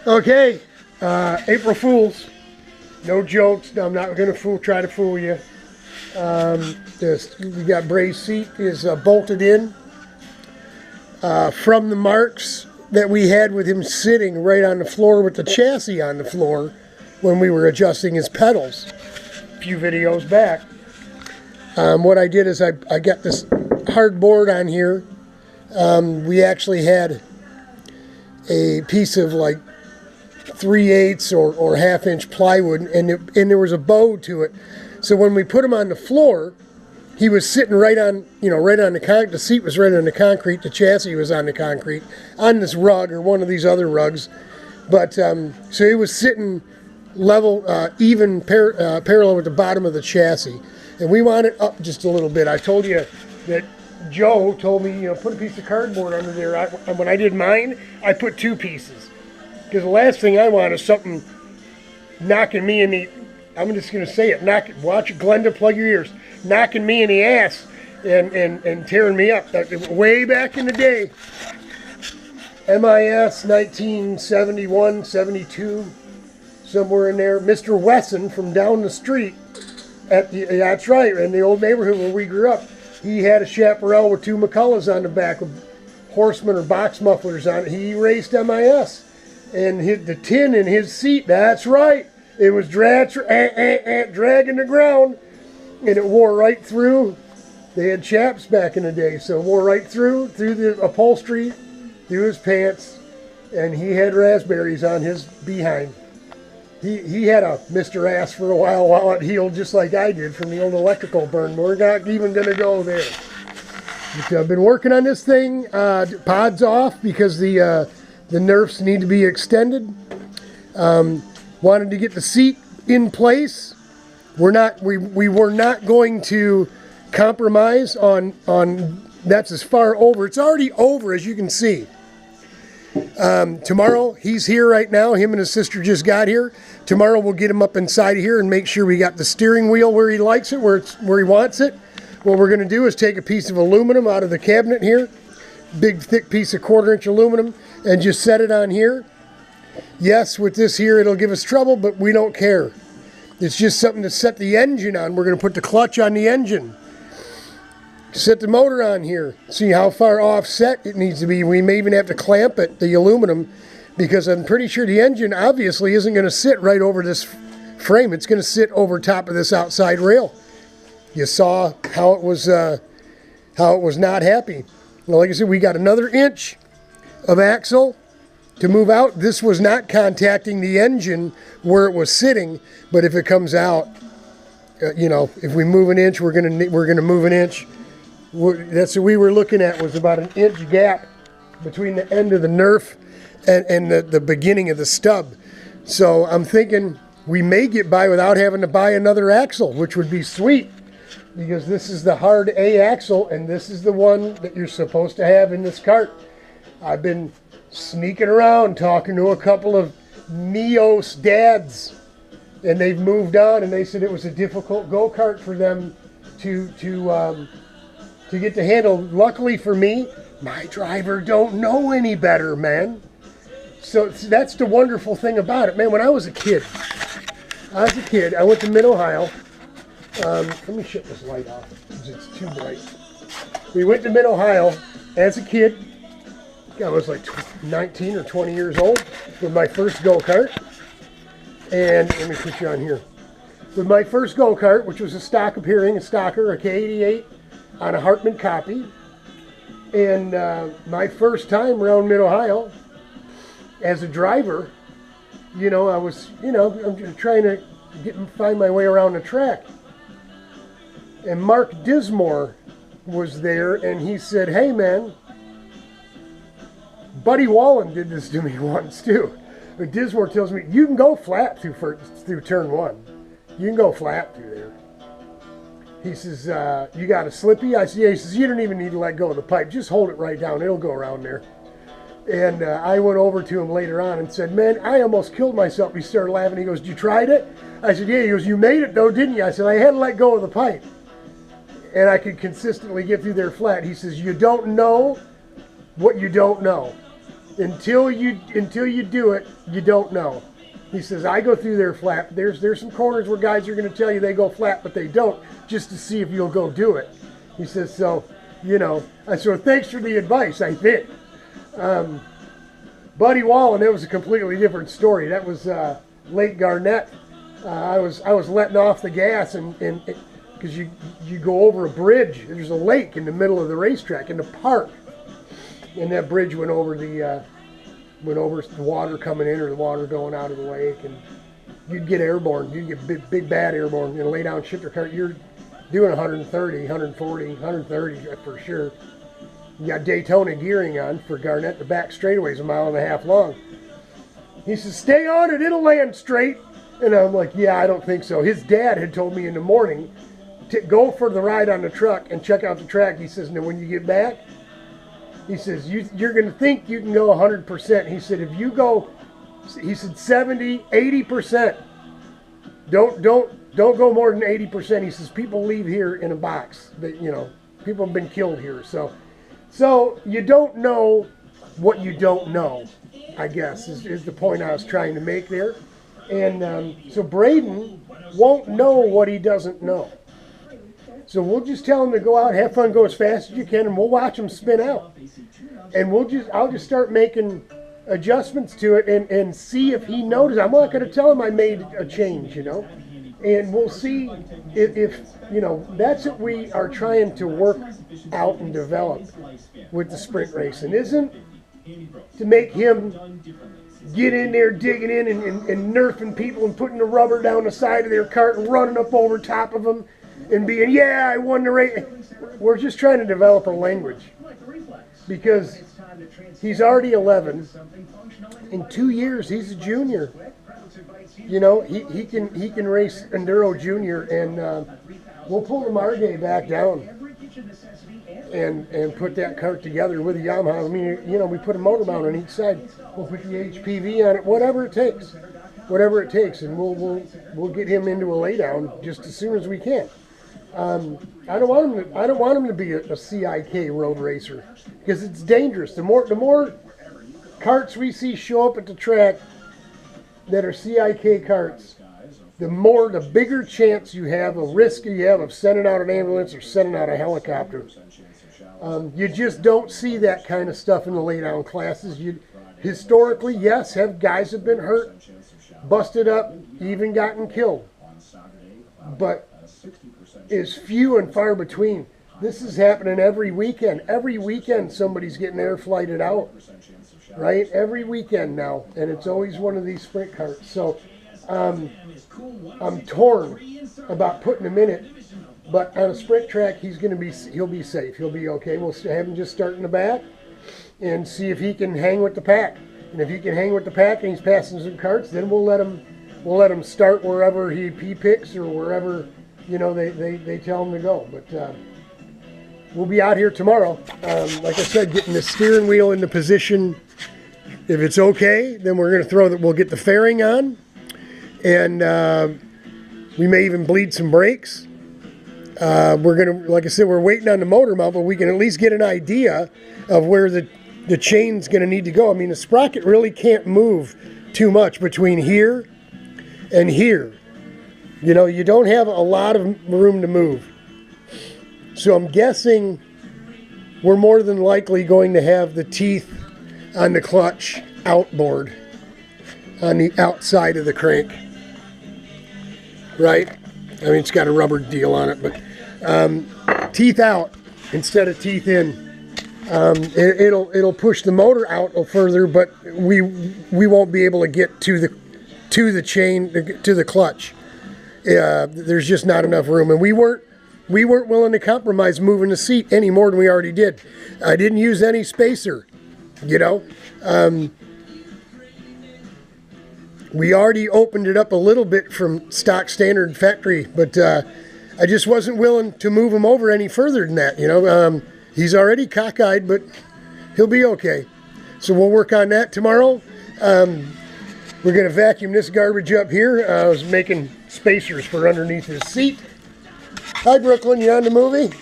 Okay, April Fools. No jokes. I'm not going to try to fool you. We got Bray's seat is bolted in from the marks that we had with him sitting right on the floor with the chassis on the floor when we were adjusting his pedals a few videos back. What I did is I got this hard board on here. We actually had a piece of like 3/8 or half-inch plywood, and there was a bow to it. So when we put him on the floor, he was sitting right on, right on the concrete. The seat was right on the concrete. The chassis was on the concrete, on this rug or one of these other rugs. But so he was sitting level, even parallel with the bottom of the chassis. And we want it up just a little bit. I told you that Joe told me, put a piece of cardboard under there. When I did mine, I put 2 pieces. Because the last thing I want is something knocking me in the, I'm just going to say it, watch it, Glenda, plug your ears, knocking me in the ass and tearing me up. Way back in the day, MIS 1971, 72, somewhere in there, Mr. Wesson from down the street, that's right, in the old neighborhood where we grew up, he had a chaparral with 2 McCullochs on the back with Horseman or box mufflers on it. He raced MIS. And the tin in his seat, that's right, it was dragging the ground, and it wore right through. They had chaps back in the day, so it wore right through the upholstery, through his pants, and he had raspberries on his behind. He had a Mr. Ass for a while it healed, just like I did from the old electrical burn. We're not even going to go there. But I've been working on this thing, pods off, because the nerfs need to be extended. Wanted to get the seat in place. We were not going to compromise on that's as far over. It's already over, as you can see. Tomorrow, he's here right now. Him and his sister just got here. Tomorrow we'll get him up inside of here and make sure we got the steering wheel where he likes it, where he wants it. What we're going to do is take a piece of aluminum out of the cabinet here, big thick piece of 1/4-inch aluminum, and just set it on here. Yes, with this here it'll give us trouble, but we don't care. It's just something to set the engine on. We're going to put the clutch on the engine. Set the motor on here. See how far offset it needs to be. We may even have to clamp it, the aluminum, because I'm pretty sure the engine obviously isn't going to sit right over this frame. It's going to sit over top of this outside rail. You saw how it was not happy. Well, like I said, we got another inch of axle to move out. This was not contacting the engine where it was sitting, but if it comes out, if we move an inch, we're gonna move an inch. That's what we were looking at, was about an inch gap between the end of the nerf and the beginning of the stub. So I'm thinking we may get by without having to buy another axle, which would be sweet, because this is the hard A axle, and this is the one that you're supposed to have in this cart. I've been sneaking around talking to a couple of Neos dads, and they've moved on, and they said it was a difficult go-kart for them to get to handle. Luckily for me, my driver don't know any better, man. So that's the wonderful thing about it, man. When I was a kid, I went to Mid-Ohio. Let me shut this light off because it's too bright. We went to Mid-Ohio as a kid. I was like 19 or 20 years old with my first go-kart. And let me put you on here. With my first go-kart, which was a stock appearing, a Stalker, a K88 on a Hartman copy. And my first time around Mid-Ohio as a driver, I was, I'm trying to find my way around the track. And Mark Dismore was there, and he said, "Hey, man, Buddy Wallen did this to me once, too." But Dismore tells me, "You can go flat through turn 1. You can go flat through there." He says, "You got a slippy?" I said, "Yeah." He says, "You don't even need to let go of the pipe. Just hold it right down. It'll go around there." And I went over to him later on and said, "Man, I almost killed myself." He started laughing. He goes, "You tried it?" I said, "Yeah." He goes, "You made it though, didn't you?" I said, "I had to let go of the pipe. And I could consistently get through there flat." He says, "You don't know what you don't know." until you do it, you don't know. He says, I go through there flat. There's some corners where guys are going to tell you they go flat, but they don't, just to see if you'll go do it. He says, so, you know, so thanks for the advice, I think. Buddy Wallen, that was a completely different story. That was Lake Garnett. I was letting off the gas, and because you go over a bridge. There's a lake in the middle of the racetrack in the park, and that bridge went over the water coming in or the water going out of the lake, and you'd get airborne. You'd get big bad airborne. You know, lay down shifter cart. You're doing 130, 140, 130 for sure. You got Daytona gearing on for Garnett. The back straightaway is 1.5 miles long. He says, stay on it, it'll land straight. And I'm like, yeah, I don't think so. His dad had told me in the morning to go for the ride on the truck and check out the track. He says, now when you get back, he says, you're going to think you can go 100%. He said, if you go, he said 70, 80%. Don't go more than 80%. He says, people leave here in a box. That, you know, people have been killed here. So you don't know what you don't know, I guess, is the point I was trying to make there. And so Braden won't know what he doesn't know. So we'll just tell him to go out, have fun, go as fast as you can, and we'll watch him spin out. And I'll just start making adjustments to it and see if he notices. I'm not going to tell him I made a change, you know. And we'll see if you know, that's what we are trying to work out and develop with the sprint racing. Isn't to make him get in there digging in and nerfing people and putting the rubber down the side of their cart and running up over top of them and being, yeah, I won the race. We're just trying to develop a language because he's already 11. In 2 years, he's a junior. You know, he can race Enduro Junior, and we'll pull the Margay back down and put that cart together with a Yamaha. I mean, you know, we put a motor mount on each side. We'll put the HPV on it, whatever it takes, and we'll get him into a laydown just as soon as we can. I don't want him to be a CIK road racer because it's dangerous. The more carts we see show up at the track that are CIK carts, the bigger chance you have, a risk you have of sending out an ambulance or sending out a helicopter. You just don't see that kind of stuff in the laydown classes. Historically, yes, guys have been hurt, busted up, even gotten killed, but is few and far between. This is happening every weekend. Every weekend somebody's getting air flighted out, right? Every weekend now, and it's always one of these sprint carts. So I'm torn about putting him in it, but on a sprint track he'll be safe. He'll be okay. We'll have him just start in the back and see if he can hang with the pack. And if he can hang with the pack and he's passing some carts, then we'll let him start wherever he picks or wherever, you know, they tell him to go. But we'll be out here tomorrow. Like I said, getting the steering wheel into position. If it's okay, then we're going to we'll get the fairing on, and we may even bleed some brakes. We're going to, like I said, we're waiting on the motor mount, but we can at least get an idea of where the chain's going to need to go. I mean, the sprocket really can't move too much between here and here. You know, you don't have a lot of room to move. So I'm guessing we're more than likely going to have the teeth on the clutch outboard on the outside of the crank. Right? I mean, it's got a rubber deal on it, but teeth out instead of teeth in. It'll push the motor out a little further, but we won't be able to get to the chain, to the clutch. There's just not enough room, and we weren't willing to compromise moving the seat any more than we already did. I didn't use any spacer, you know. We already opened it up a little bit from stock standard factory, but I just wasn't willing to move him over any further than that, you know. He's already cockeyed, but he'll be okay. So we'll work on that tomorrow. We're going to vacuum this garbage up here. I was making spacers for underneath his seat. Hi, Brooklyn, you on the movie?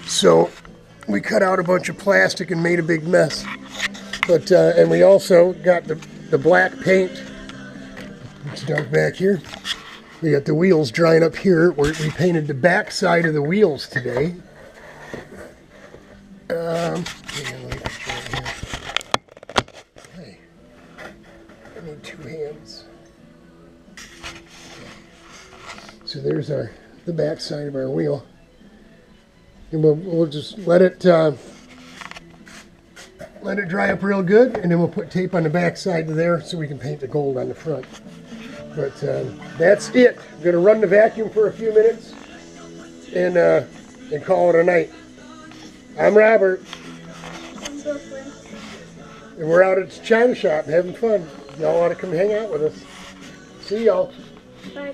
So we cut out a bunch of plastic and made a big mess. But and we also got the black paint. It's dark back here. We got the wheels drying up here. We painted the back side of the wheels today. Hey, I need two hands. So there's the back side of our wheel. And we'll just let it dry up real good, and then we'll put tape on the back side of there so we can paint the gold on the front. But that's it. I'm going to run the vacuum for a few minutes and call it a night. I'm Robert. I'm Brooklyn. And we're out at the China shop having fun. Y'all want to come hang out with us. See y'all. Bye.